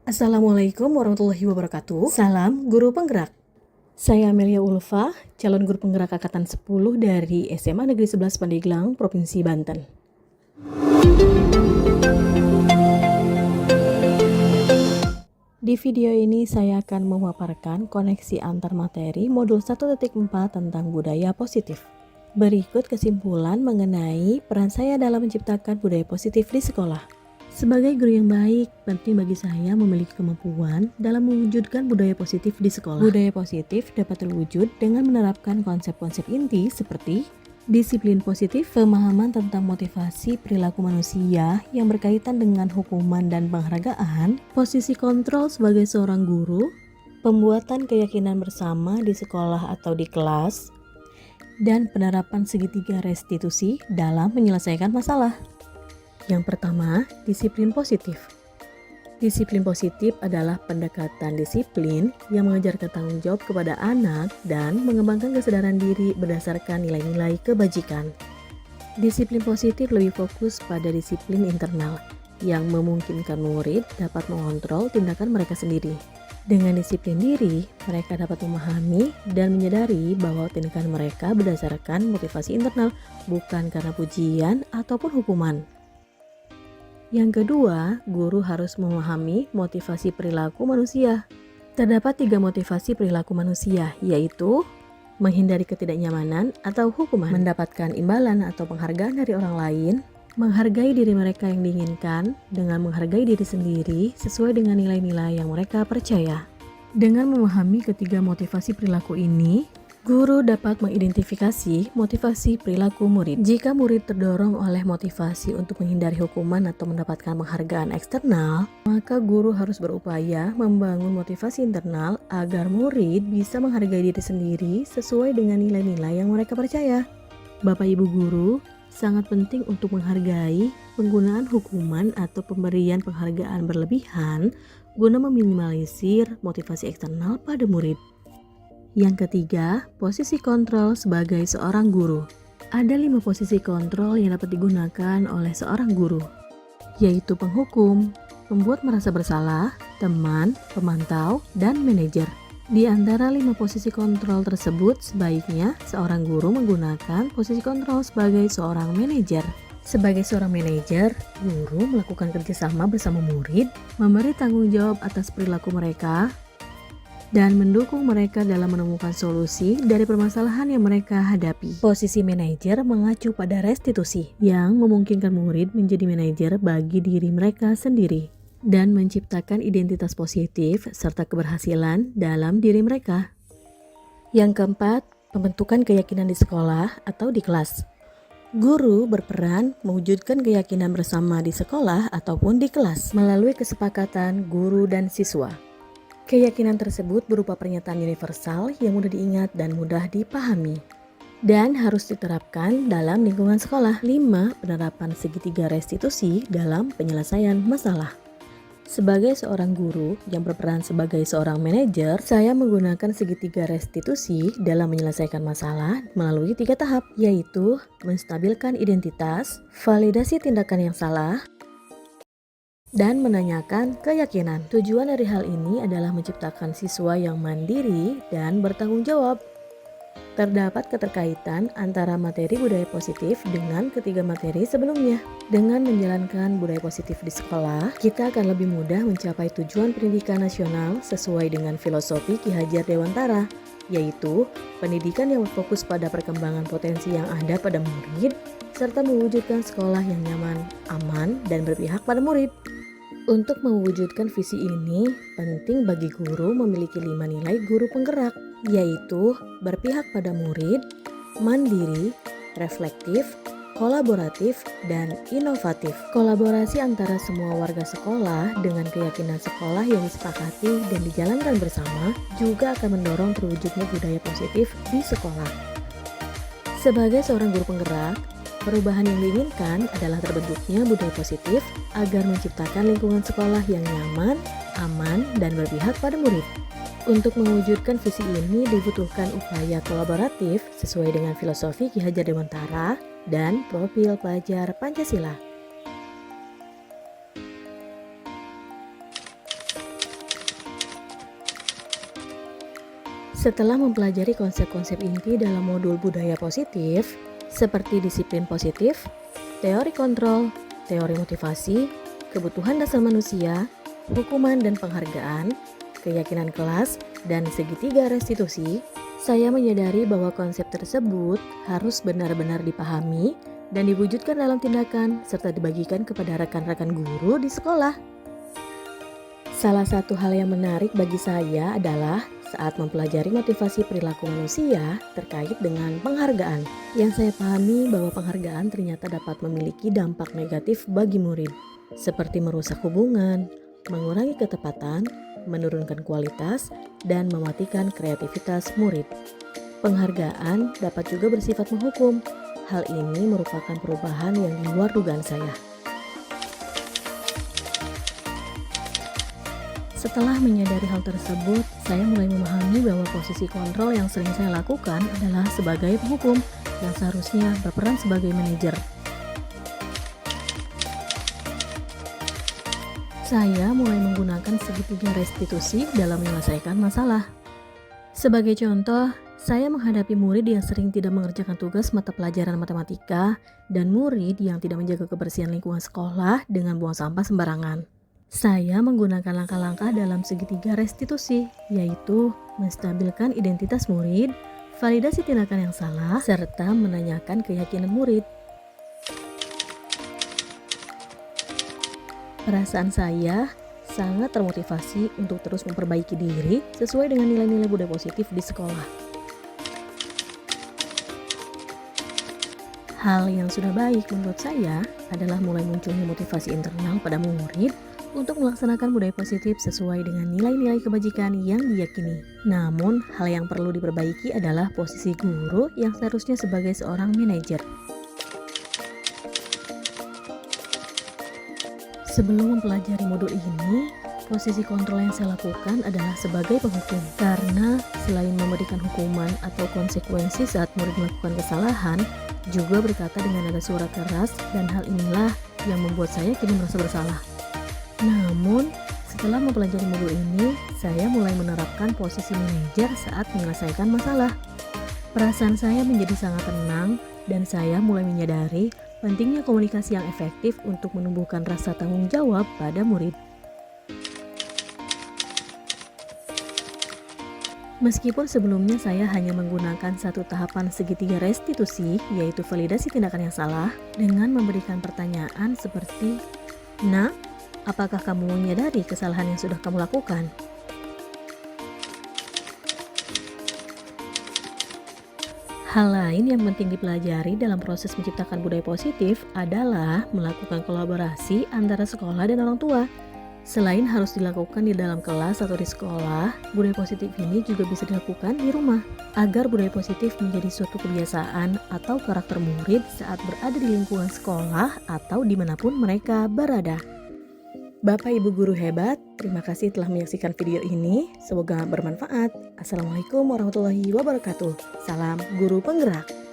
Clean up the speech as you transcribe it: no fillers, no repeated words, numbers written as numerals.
Assalamualaikum warahmatullahi wabarakatuh. Salam Guru Penggerak. Saya Amelia Ulfa, calon guru penggerak angkatan 10 dari SMA Negeri 11 Pandeglang, Provinsi Banten. Di video ini saya akan memaparkan koneksi antar materi modul 1.4 tentang budaya positif. Berikut kesimpulan mengenai peran saya dalam menciptakan budaya positif di sekolah. Sebagai guru yang baik, penting bagi saya memiliki kemampuan dalam mewujudkan budaya positif di sekolah. Budaya positif dapat terwujud dengan menerapkan konsep-konsep inti seperti disiplin positif, pemahaman tentang motivasi perilaku manusia yang berkaitan dengan hukuman dan penghargaan, posisi kontrol sebagai seorang guru, pembuatan keyakinan bersama di sekolah atau di kelas, dan penerapan segitiga restitusi dalam menyelesaikan masalah. Yang pertama, disiplin positif. Disiplin positif adalah pendekatan disiplin yang mengajarkan tanggung jawab kepada anak dan mengembangkan kesadaran diri berdasarkan nilai-nilai kebajikan. Disiplin positif lebih fokus pada disiplin internal yang memungkinkan murid dapat mengontrol tindakan mereka sendiri. Dengan disiplin diri, mereka dapat memahami dan menyadari bahwa tindakan mereka berdasarkan motivasi internal, bukan karena pujian ataupun hukuman. Yang kedua, guru harus memahami motivasi perilaku manusia. Terdapat 3 motivasi perilaku manusia, yaitu menghindari ketidaknyamanan atau hukuman, mendapatkan imbalan atau penghargaan dari orang lain, menghargai diri mereka yang diinginkan dengan menghargai diri sendiri sesuai dengan nilai-nilai yang mereka percaya. Dengan memahami ketiga motivasi perilaku ini, guru dapat mengidentifikasi motivasi perilaku murid. Jika murid terdorong oleh motivasi untuk menghindari hukuman atau mendapatkan penghargaan eksternal, maka guru harus berupaya membangun motivasi internal agar murid bisa menghargai diri sendiri sesuai dengan nilai-nilai yang mereka percaya. Bapak Ibu guru, sangat penting untuk menghargai penggunaan hukuman atau pemberian penghargaan berlebihan guna meminimalisir motivasi eksternal pada murid. Yang ketiga, posisi kontrol sebagai seorang guru. Ada 5 posisi kontrol yang dapat digunakan oleh seorang guru, yaitu penghukum, pembuat merasa bersalah, teman, pemantau, dan manajer. Di antara 5 posisi kontrol tersebut, sebaiknya seorang guru menggunakan posisi kontrol sebagai seorang manajer. Sebagai seorang manajer, guru melakukan kerjasama bersama murid, memberi tanggung jawab atas perilaku mereka, dan mendukung mereka dalam menemukan solusi dari permasalahan yang mereka hadapi. Posisi manajer mengacu pada restitusi, yang memungkinkan murid menjadi manajer bagi diri mereka sendiri dan menciptakan identitas positif serta keberhasilan dalam diri mereka. Yang keempat, pembentukan keyakinan di sekolah atau di kelas. Guru berperan mewujudkan keyakinan bersama di sekolah ataupun di kelas melalui kesepakatan guru dan siswa. Keyakinan tersebut berupa pernyataan universal yang mudah diingat dan mudah dipahami dan harus diterapkan dalam lingkungan sekolah. 5. Penerapan segitiga restitusi dalam penyelesaian masalah. Sebagai seorang guru yang berperan sebagai seorang manajer, saya menggunakan segitiga restitusi dalam menyelesaikan masalah melalui 3 tahap, yaitu menstabilkan identitas, validasi tindakan yang salah, dan menanyakan keyakinan. Tujuan dari hal ini adalah menciptakan siswa yang mandiri dan bertanggung jawab. Terdapat keterkaitan antara materi budaya positif dengan ketiga materi sebelumnya. Dengan menjalankan budaya positif di sekolah, kita akan lebih mudah mencapai tujuan pendidikan nasional sesuai dengan filosofi Ki Hajar Dewantara, yaitu pendidikan yang berfokus pada perkembangan potensi yang ada pada murid, serta mewujudkan sekolah yang nyaman, aman, dan berpihak pada murid. Untuk mewujudkan visi ini, penting bagi guru memiliki 5 nilai guru penggerak, yaitu berpihak pada murid, mandiri, reflektif, kolaboratif, dan inovatif. Kolaborasi antara semua warga sekolah dengan keyakinan sekolah yang disepakati dan dijalankan bersama juga akan mendorong terwujudnya budaya positif di sekolah. Sebagai seorang guru penggerak, perubahan yang diinginkan adalah terbentuknya budaya positif agar menciptakan lingkungan sekolah yang nyaman, aman, dan berpihak pada murid. Untuk mewujudkan visi ini dibutuhkan upaya kolaboratif sesuai dengan filosofi Ki Hajar Dewantara dan profil pelajar Pancasila. Setelah mempelajari konsep-konsep inti dalam modul budaya positif, seperti disiplin positif, teori kontrol, teori motivasi, kebutuhan dasar manusia, hukuman dan penghargaan, keyakinan kelas, dan segitiga restitusi, saya menyadari bahwa konsep tersebut harus benar-benar dipahami dan diwujudkan dalam tindakan serta dibagikan kepada rekan-rekan guru di sekolah. Salah satu hal yang menarik bagi saya adalah saat mempelajari motivasi perilaku manusia terkait dengan penghargaan. Yang saya pahami bahwa penghargaan ternyata dapat memiliki dampak negatif bagi murid, seperti merusak hubungan, mengurangi ketepatan, menurunkan kualitas, dan mematikan kreativitas murid. Penghargaan dapat juga bersifat menghukum. Hal ini merupakan perubahan yang di luar dugaan saya. Setelah menyadari hal tersebut, saya mulai memahami bahwa posisi kontrol yang sering saya lakukan adalah sebagai penghukum yang seharusnya berperan sebagai manajer. Saya mulai menggunakan segitiga restitusi dalam menyelesaikan masalah. Sebagai contoh, saya menghadapi murid yang sering tidak mengerjakan tugas mata pelajaran matematika dan murid yang tidak menjaga kebersihan lingkungan sekolah dengan buang sampah sembarangan. Saya menggunakan langkah-langkah dalam segitiga restitusi, yaitu menstabilkan identitas murid, validasi tindakan yang salah, serta menanyakan keyakinan murid. Perasaan saya sangat termotivasi untuk terus memperbaiki diri sesuai dengan nilai-nilai budaya positif di sekolah. Hal yang sudah baik menurut saya adalah mulai munculnya motivasi internal pada murid untuk melaksanakan budaya positif sesuai dengan nilai-nilai kebajikan yang diyakini. Namun, hal yang perlu diperbaiki adalah posisi guru yang seharusnya sebagai seorang manajer. Sebelum mempelajari modul ini, posisi kontrol yang saya lakukan adalah sebagai penghukum. Karena selain memberikan hukuman atau konsekuensi saat murid melakukan kesalahan, juga berkata dengan nada suara keras, dan hal inilah yang membuat saya kini merasa bersalah. Namun, setelah mempelajari modul ini, saya mulai menerapkan posisi manajer saat menyelesaikan masalah. Perasaan saya menjadi sangat tenang dan saya mulai menyadari pentingnya komunikasi yang efektif untuk menumbuhkan rasa tanggung jawab pada murid. Meskipun sebelumnya saya hanya menggunakan satu tahapan segitiga restitusi, yaitu validasi tindakan yang salah, dengan memberikan pertanyaan seperti, "Nah, apakah kamu menyadari kesalahan yang sudah kamu lakukan?" Hal lain yang penting dipelajari dalam proses menciptakan budaya positif adalah melakukan kolaborasi antara sekolah dan orang tua. Selain harus dilakukan di dalam kelas atau di sekolah, budaya positif ini juga bisa dilakukan di rumah, agar budaya positif menjadi suatu kebiasaan atau karakter murid saat berada di lingkungan sekolah atau dimanapun mereka berada. Bapak Ibu guru hebat, terima kasih telah menyaksikan video ini. Semoga bermanfaat. Assalamualaikum warahmatullahi wabarakatuh. Salam guru penggerak.